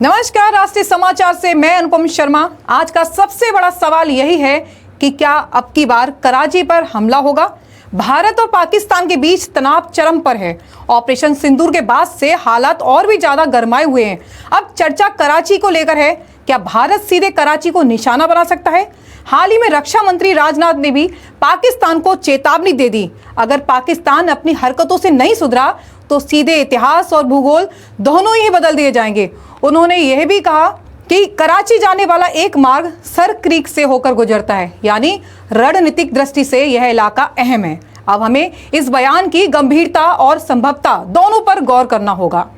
नमस्कार, राष्ट्रीय समाचार से मैं अनुपम शर्मा। आज का सबसे बड़ा सवाल यही है कि क्या अब की बार कराची पर हमला होगा। भारत और पाकिस्तान के बीच तनाव चरम पर है। ऑपरेशन सिंदूर के बाद से हालात और भी ज्यादा गरमाए हुए हैं। अब चर्चा कराची को लेकर है। क्या भारत सीधे कराची को निशाना बना सकता है? हाल ही में रक्षा मंत्री राजनाथ ने भी पाकिस्तान को चेतावनी दे दी। अगर पाकिस्तान अपनी हरकतों से नहीं सुधरा तो सीधे इतिहास और भूगोल दोनों ही बदल दिए जाएंगे। उन्होंने यह भी कहा कि कराची जाने वाला एक मार्ग सर क्रीक से होकर गुजरता है, यानी रणनीतिक दृष्टि से यह इलाका अहम है। अब हमें इस बयान की गंभीरता और संभवता दोनों पर गौर करना होगा।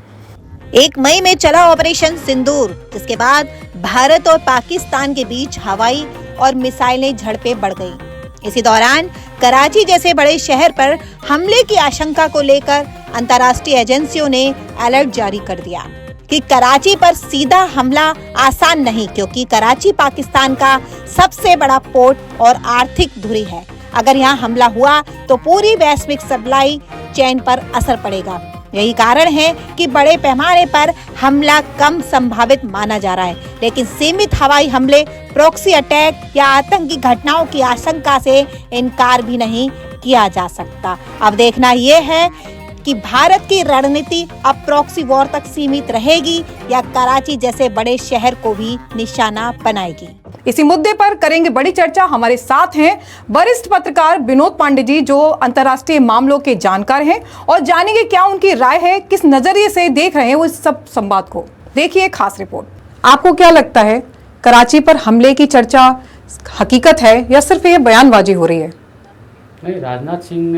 1 मई में चला ऑपरेशन सिंदूर, जिसके बाद भारत और पाकिस्तान के बीच हवाई और मिसाइलें झड़पें बढ़ गई। इसी दौरान कराची जैसे बड़े शहर पर हमले की आशंका को लेकर अंतर्राष्ट्रीय एजेंसियों ने अलर्ट जारी कर दिया कि कराची पर सीधा हमला आसान नहीं, क्योंकि कराची पाकिस्तान का सबसे बड़ा पोर्ट और आर्थिक धुरी है। अगर यहाँ हमला हुआ तो पूरी वैश्विक सप्लाई चेन पर असर पड़ेगा। यही कारण है कि बड़े पैमाने पर हमला कम संभावित माना जा रहा है, लेकिन सीमित हवाई हमले, प्रॉक्सी अटैक या आतंकी घटनाओं की आशंका से इनकार भी नहीं किया जा सकता। अब देखना यह है कि भारत की रणनीति अब प्रॉक्सी वॉर तक सीमित रहेगी या कराची जैसे बड़े शहर को भी निशाना बनाएगी। इसी मुद्दे पर करेंगे बड़ी चर्चा। हमारे साथ हैं वरिष्ठ पत्रकार विनोद पांडे जी, जो अंतर्राष्ट्रीय मामलों के जानकार हैं, और जानेंगे क्या उनकी राय है, किस नजरिए से देख रहे हैं वो इस सब संवाद को। देखिए खास रिपोर्ट। आपको क्या लगता है, कराची पर हमले की चर्चा हकीकत है या सिर्फ ये बयानबाजी हो रही है? नहीं, राजनाथ सिंह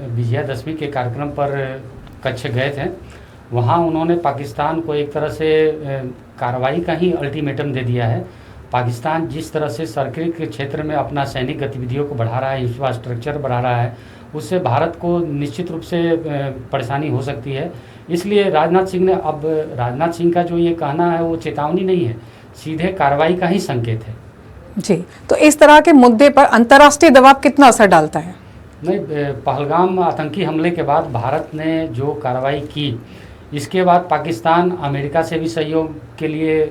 विजयादशमी के कार्यक्रम पर कच्छ गए थे। वहाँ उन्होंने पाकिस्तान को एक तरह से कार्रवाई का ही अल्टीमेटम दे दिया है। पाकिस्तान जिस तरह से सर्किल के क्षेत्र में अपना सैनिक गतिविधियों को बढ़ा रहा है, इंफ्रास्ट्रक्चर बढ़ा रहा है, उससे भारत को निश्चित रूप से परेशानी हो सकती है। इसलिए राजनाथ सिंह का जो ये कहना है वो चेतावनी नहीं है, सीधे कार्रवाई का ही संकेत है। जी, तो इस तरह के मुद्दे पर अंतर्राष्ट्रीय दबाव कितना असर डालता है? नहीं, पहलगाम आतंकी हमले के बाद भारत ने जो कार्रवाई की, इसके बाद पाकिस्तान अमेरिका से भी सहयोग के लिए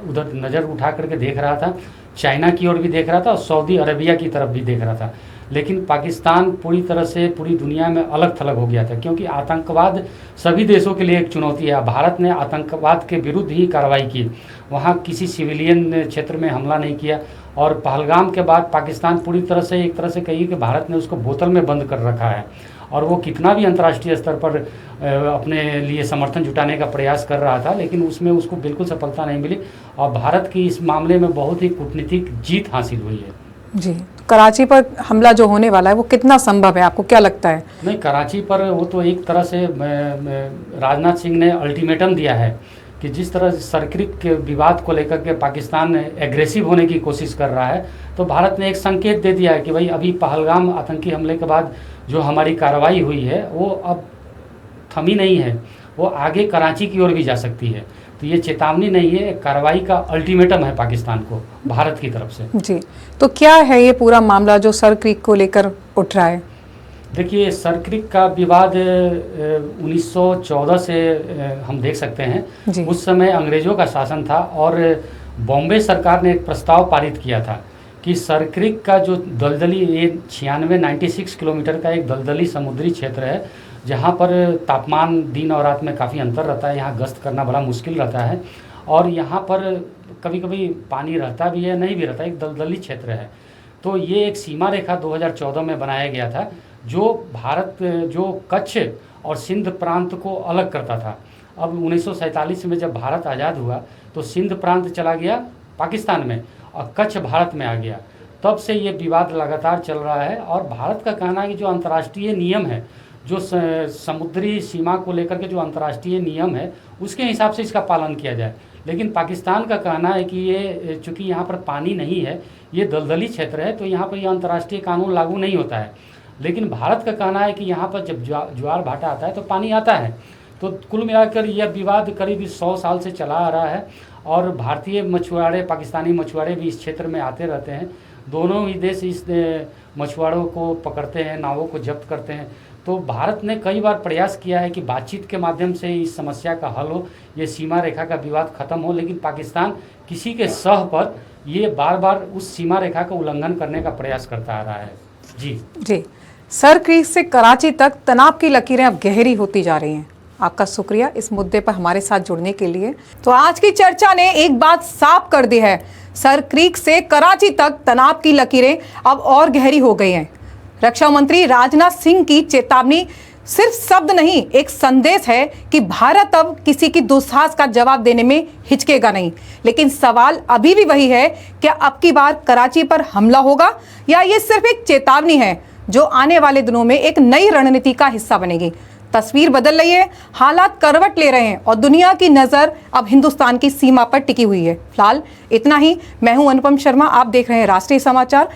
उधर नज़र उठा करके देख रहा था, चाइना की ओर भी देख रहा था और सऊदी अरबिया की तरफ भी देख रहा था। लेकिन पाकिस्तान पूरी तरह से पूरी दुनिया में अलग थलग हो गया था, क्योंकि आतंकवाद सभी देशों के लिए एक चुनौती है। भारत ने आतंकवाद के विरुद्ध ही कार्रवाई की, वहाँ किसी सिविलियन क्षेत्र में हमला नहीं किया। और पहलगाम के बाद पाकिस्तान पूरी तरह से, एक तरह से कहिए कि भारत ने उसको बोतल में बंद कर रखा है, और वो कितना भी अंतर्राष्ट्रीय स्तर पर अपने लिए समर्थन जुटाने का प्रयास कर रहा था, लेकिन उसमें उसको बिल्कुल सफलता नहीं मिली। और भारत की इस मामले में बहुत ही कूटनीतिक जीत हासिल हुई है। जी, तो कराची पर हमला जो होने वाला है वो कितना संभव है, आपको क्या लगता है? नहीं, कराची पर वो तो एक तरह से राजनाथ सिंह ने अल्टीमेटम दिया है कि जिस तरह सर्किल के विवाद को लेकर के पाकिस्तान एग्रेसिव होने की कोशिश कर रहा है, तो भारत ने एक संकेत दे दिया है कि भाई अभी पहलगाम आतंकी हमले के बाद जो हमारी कार्रवाई हुई है वो अब थमी नहीं है, वो आगे कराची की ओर भी जा सकती है। तो ये चेतावनी नहीं है, कार्रवाई का अल्टीमेटम है पाकिस्तान को भारत की तरफ से। जी, तो क्या है ये पूरा मामला जो सर क्रीक को लेकर उठ रहा है? देखिए, सर क्रीक का विवाद 1914 से हम देख सकते हैं। उस समय अंग्रेजों का शासन था और बॉम्बे सरकार ने एक प्रस्ताव पारित किया था कि सर क्रीक का जो दलदली, ये 96 किलोमीटर का एक दलदली समुद्री क्षेत्र है, जहाँ पर तापमान दिन और रात में काफ़ी अंतर रहता है, यहाँ गश्त करना बड़ा मुश्किल रहता है, और यहाँ पर कभी कभी पानी रहता भी है, नहीं भी रहता, एक दलदली क्षेत्र है। तो ये एक सीमा रेखा 2014 में बनाया गया था, जो कच्छ और सिंध प्रांत को अलग करता था। अब 1947 में जब भारत आज़ाद हुआ तो सिंध प्रांत चला गया पाकिस्तान में और कच्छ भारत में आ गया। तब से ये विवाद लगातार चल रहा है, और भारत का कहना है कि जो अंतर्राष्ट्रीय नियम है, जो समुद्री सीमा को लेकर के जो अंतर्राष्ट्रीय नियम है, उसके हिसाब से इसका पालन किया जाए। लेकिन पाकिस्तान का कहना है कि ये चूँकि यहाँ पर पानी नहीं है, ये दलदली क्षेत्र है, तो यहाँ पर ये अंतर्राष्ट्रीय कानून लागू नहीं होता है। लेकिन भारत का कहना है कि यहाँ पर जब ज्वार भाटा आता है तो पानी आता है। तो कुल मिलाकर यह विवाद करीब 100 साल से चला आ रहा है, और भारतीय मछुआरे, पाकिस्तानी मछुआरे भी इस क्षेत्र में आते रहते हैं। दोनों ही देश इस मछुआरों को पकड़ते हैं, नावों को जब्त करते हैं। तो भारत ने कई बार प्रयास किया है कि बातचीत के माध्यम से इस समस्या का हल हो, ये सीमा रेखा का विवाद खत्म हो, लेकिन पाकिस्तान किसी के सह पर ये बार बार उस सीमा रेखा का उल्लंघन करने का प्रयास करता आ रहा है। जी सर क्रीक से कराची तक तनाव की लकीरें अब गहरी होती जा रही हैं। आपका शुक्रिया इस मुद्दे पर हमारे साथ जुड़ने के लिए। तो आज की चर्चा ने एक बात साफ कर दी है, सर क्रीक से कराची तक तनाव की लकीरें अब और गहरी हो गई हैं। रक्षा मंत्री राजनाथ सिंह की चेतावनी सिर्फ शब्द नहीं, एक संदेश है कि भारत अब किसी की दुस्साहस का जवाब देने में हिचकेगा नहीं। लेकिन सवाल अभी भी वही है, क्या अब की बार कराची पर हमला होगा या ये सिर्फ एक चेतावनी है जो आने वाले दिनों में एक नई रणनीति का हिस्सा बनेगी। तस्वीर बदल रही है, हालात करवट ले रहे हैं और दुनिया की नजर अब हिंदुस्तान की सीमा पर टिकी हुई है। फिलहाल इतना ही। मैं हूं अनुपम शर्मा, आप देख रहे हैं राष्ट्रीय समाचार।